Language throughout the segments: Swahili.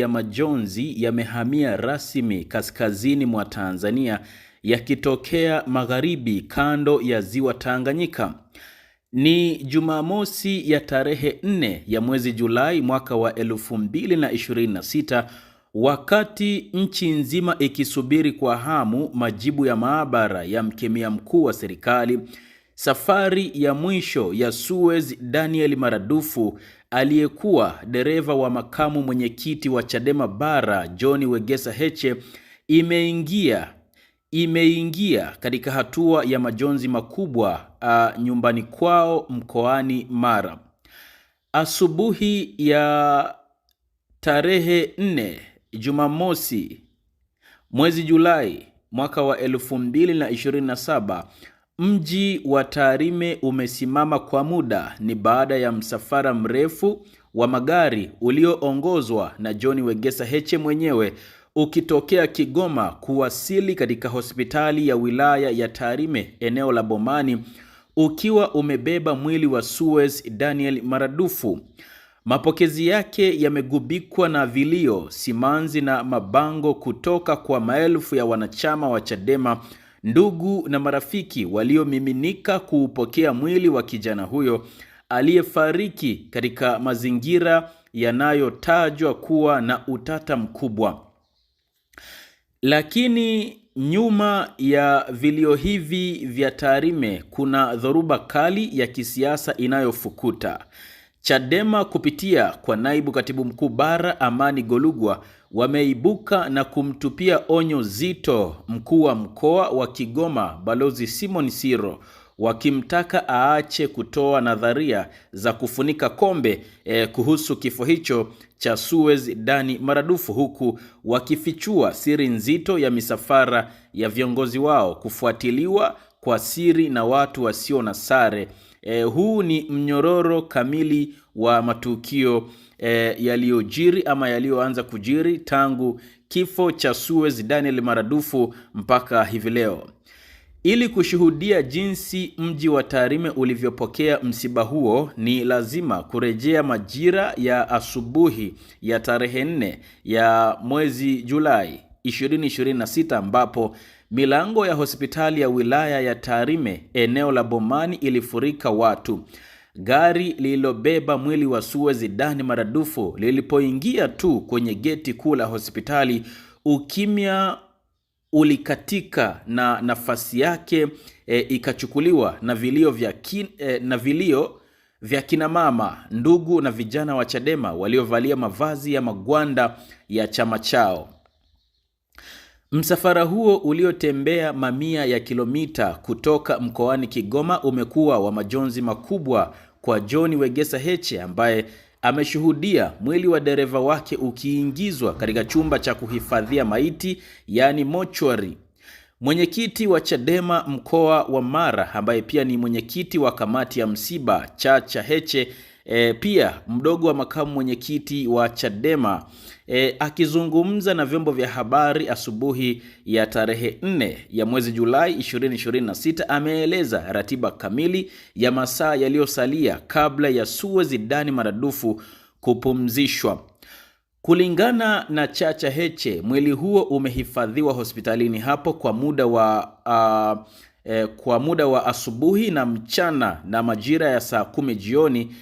ya majonzi yamehamia rasmi kaskazini mwa Tanzania yakitokea magharibi kando ya ziwa Tanganyika. Ni Jumamosi ya tarehe 4 ya mwezi Julai mwaka wa 2026, wakati nchi nzima ikisubiri kwa hamu majibu ya maabara ya mkemia mkuu wa serikali. Safari ya mwisho ya Suez Daniel Maradufu, aliyekuwa dereva wa makamu mwenyekiti wa Chadema Bara John Wegesa Heche, imeingia katika hatua ya majonzi makubwa nyumbani kwao mkoani Mara. Asubuhi ya tarehe 4 Jumamosi mwezi Julai mwaka wa 2027, mji wa Tarime umesimama kwa muda. Ni baada ya msafara mrefu wa magari ulioongozwa na John Wegesa Heche mwenyewe ukitokea Kigoma kuwasili katika hospitali ya wilaya ya Tarime eneo la Bomani, ukiwa umebeba mwili wa Suez Daniel Maradufu. Mapokezi yake yamegubikwa na vilio, simanzi na mabango kutoka kwa maelfu ya wanachama wa Chadema, ndugu na marafiki waliomiminika kuupokea mwili wa kijana huyo aliyefariki katika mazingira yanayotajwa kuwa na utata mkubwa. Lakini nyuma ya vilio hivi vya Tarime kuna dhoruba kali ya kisiasa inayofukuta. Chadema kupitia kwa naibu katibu mkuu Bara Amani Golugwa wameibuka na kumtupia onyo zito mkuu wa mkoa wa Kigoma Balozi Simon Siro, wakimtaka aache kutoa nadharia za kufunika kombe kuhusu kifo hicho cha Suez Dani Maradufu, huku wakifichua siri nzito ya misafara ya viongozi wao kufuatiliwa kwa siri na watu wasio na sare. Huu ni mnyororo kamili wa matukio yaliyojiri ama yaliyoanza kujiri tangu kifo cha Suez Daniel Maradufu mpaka hivi leo. Ili kushuhudia jinsi mji wa Tarime ulivyopokea msiba huo, ni lazima kurejea majira ya asubuhi ya tarehe 4 ya mwezi Julai 2026, ambapo milango ya hospitali ya wilaya ya Tarime eneo la Bomani ilifurika watu. Gari lililobeba mwili wa Suez Dani Maradufu lilipoingia tu kwenye geti kuu la hospitali, ukimya ulikatika na nafasi yake ikachukuliwa na vilio vya kina mama, ndugu na vijana wa Chadema waliovalia mavazi ya magwanda ya chama chao. Msafara huo uliotembea mamia ya kilomita kutoka mkoani Kigoma umekuwa wa majonzi makubwa kwa John Wegesa Heche, ambaye ameshuhudia mwili wa dereva wake ukiingizwa katika chumba cha kuhifadhia maiti, yani mortuary. Mwenyekiti wa Chadema mkoa wa Mara, ambaye pia ni mwenyekiti wa kamati ya msiba Chacha Heche, pia mdogo wa makamu mwenyekiti wa Chadema, akizungumza na vyombo vya habari asubuhi ya tarehe 4 ya mwezi Julai 2026, ameeleza ratiba kamili ya masaa yaliyosalia kabla ya Suez Dani Maradufu kupumzishwa. Kulingana na Chacha Heche, mwili huo umehifadhiwa hospitalini hapo kwa muda wa asubuhi na mchana, na majira ya saa 10 jioni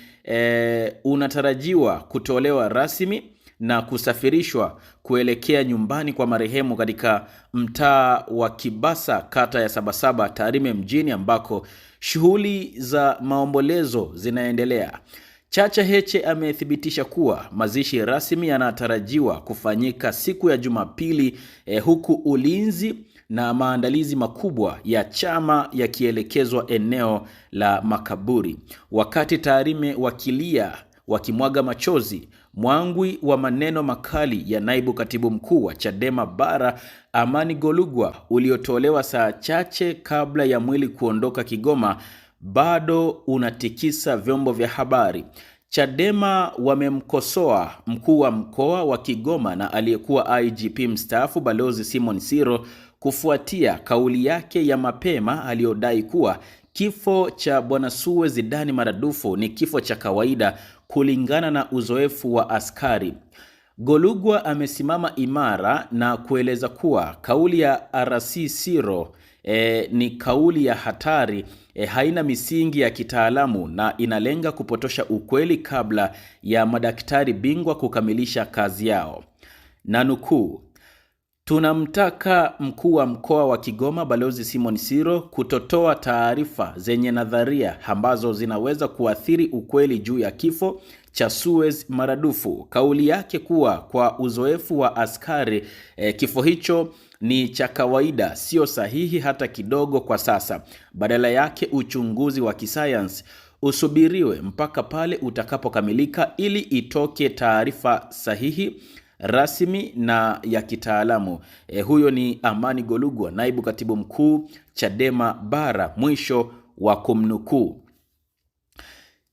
unatarajiwa kutolewa rasmi na kusafirishwa kuelekea nyumbani kwa marehemu katika mtaa wa Kibasa, kata ya Sabasaba, Tarime mjini, ambako shughuli za maombolezo zinaendelea. Chacha Heche amethibitisha kuwa mazishi rasmi yanatarajiwa kufanyika siku ya Jumapili, huku ulinzi na maandalizi makubwa ya chama yakielekezwa eneo la makaburi. Wakati Tarime wakilia, wakimwaga machozi, mwangwi wa maneno makali ya naibu katibu mkuu wa Chadema Bara Amani Golugwa uliotolewa saa chache kabla ya mwili kuondoka Kigoma bado unatikisa vyombo vya habari. Chadema wamemkosoa mkuu wa mkoa wa Kigoma na aliyekuwa IGP mstaafu Balozi Simon Siro kufuatia kauli yake ya mapema aliyodai kuwa kifo cha bwana Suez Dani Maradufu ni kifo cha kawaida kulingana na uzoefu wa askari. Golugwa amesimama imara na kueleza kuwa kauli ya RC Sirro ni kauli ya hatari, haina misingi ya kitaalamu na inalenga kupotosha ukweli kabla ya madaktari bingwa kukamilisha kazi yao. Na nukuu, tunamtaka mkuu wa mkoa wa Kigoma Balozi Simon Sirro kutotoa taarifa zenye nadharia ambazo zinaweza kuathiri ukweli juu ya kifo cha Suez maradufu. Kauli yake kuwa kwa uzoefu wa askari kifo hicho ni cha kawaida sio sahihi hata kidogo kwa sasa. Badala yake uchunguzi wa kisayansi usubiriwe mpaka pale utakapokamilika ili itoke taarifa sahihi, rasmi na ya kitaalamu. Huyo ni Amani Golugwa, naibu katibu mkuu Chadema Bara, mwisho wa kumnukuu.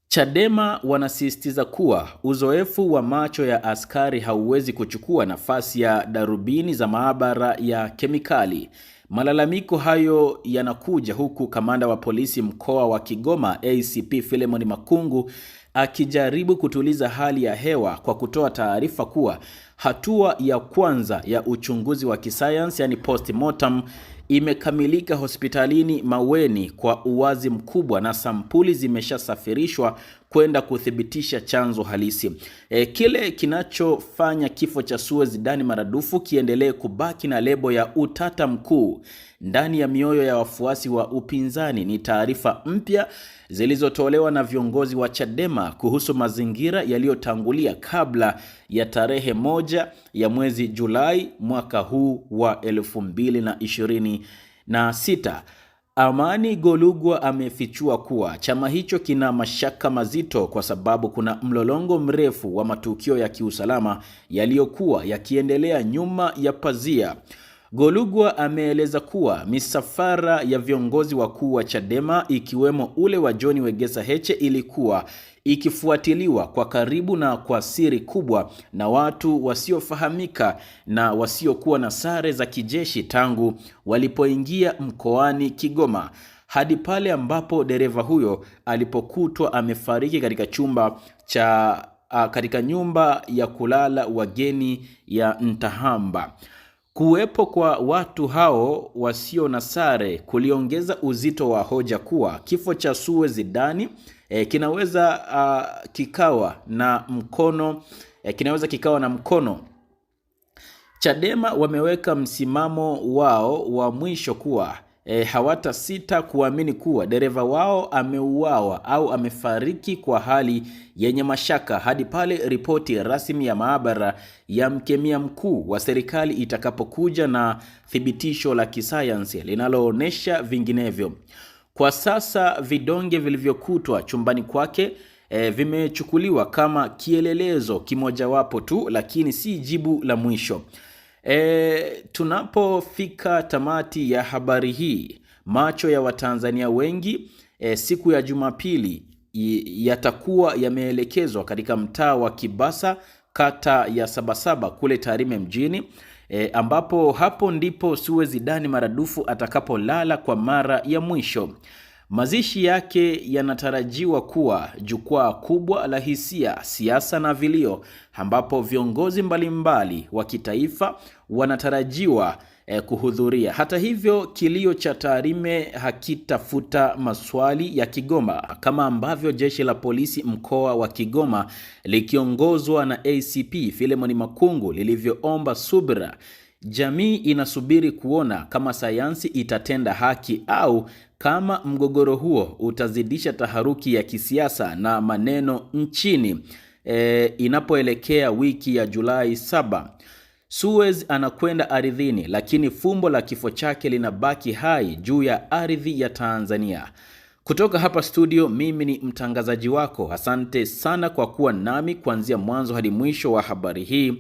Chadema wanasisitiza kuwa uzoefu wa macho ya askari hauwezi kuchukua nafasi ya darubini za maabara ya kemikali. Malalamiko hayo yanakuja huku kamanda wa polisi mkoa wa Kigoma ACP Philemon Makungu akijaribu kutuliza hali ya hewa kwa kutoa taarifa kuwa hatua ya kwanza ya uchunguzi wa kisayansi, yani postmortem, imekamilika hospitalini Maweni kwa uwazi mkubwa na sampuli zimeshasafirishwa kwenda kuthibitisha chanzo halisi. Kile kinachofanya kifo cha Suez Dani maradufu kiendelee kubaki na lebo ya utata mkuu ndani ya mioyo ya wafuasi wa upinzani ni taarifa mpya zilizotolewa na viongozi wa Chadema kuhusu mazingira yaliyotangulia kabla ya tarehe 1 ya mwezi Julai mwaka huu wa 2026. Amani Golugwa amefichua kuwa chama hicho kina mashaka mazito kwa sababu kuna mlolongo mrefu wa matukio ya kiusalama yaliyokuwa yakiendelea nyuma ya pazia. Golugwa ameeleza kuwa misafara ya viongozi wakuu wa Chadema ikiwemo ule wa John Wegesa Heche ilikuwa ikifuatiliwa kwa karibu na kwa siri kubwa na watu wasiofahamika na wasiokuwa na sare za kijeshi tangu walipoingia mkoani Kigoma hadi pale ambapo dereva huyo alipokutwa amefariki katika nyumba ya kulala wageni ya Ntahamba. Kuwepo kwa watu hao wasio na sare kuliongeza uzito wa hoja kuwa kifo cha Suez Dani kinaweza kikawa na mkono. Chadema wameweka msimamo wao wa mwisho kuwa hawatasita kuamini kuwa dereva wao ameuawa au amefariki kwa hali yenye mashaka hadi pale ripoti rasmi ya maabara ya mkemia mkuu wa serikali itakapokuja na thibitisho la kisayansi linaloonesha vinginevyo. Kwa sasa vidonge vilivyokutwa chumbani kwake vimechukuliwa kama kielelezo kimojawapo tu, lakini si jibu la mwisho. Tunapofika tamati ya habari hii, macho ya Watanzania wengi siku ya Jumapili yatakuwa yameelekezwa katika mtaa wa Kibasa, kata ya Sabasaba kule Tarime mjini, ambapo hapo ndipo Suez Dani maradufu atakapolala kwa mara ya mwisho. Mazishi yake yanatarajiwa kuwa jukwaa kubwa la hisia, siasa na vilio, ambapo viongozi mbalimbali wa kitaifa wanatarajiwa kuhudhuria. Hata hivyo, kilio cha Tarime hakitafuta maswali ya Kigoma, kama ambavyo jeshi la polisi mkoa wa Kigoma likiongozwa na ACP Philemon Makungu lilivyoomba subira. Jamii inasubiri kuona kama sayansi itatenda haki au kama mgogoro huo utazidisha taharuki ya kisiasa na maneno nchini inapoelekea wiki ya Julai 7. Suez anakwenda ardhini, lakini fumbo la kifo chake linabaki hai juu ya ardhi ya Tanzania. Kutoka hapa studio, mimi ni mtangazaji wako. Asante sana kwa kuwa nami kuanzia mwanzo hadi mwisho wa habari hii.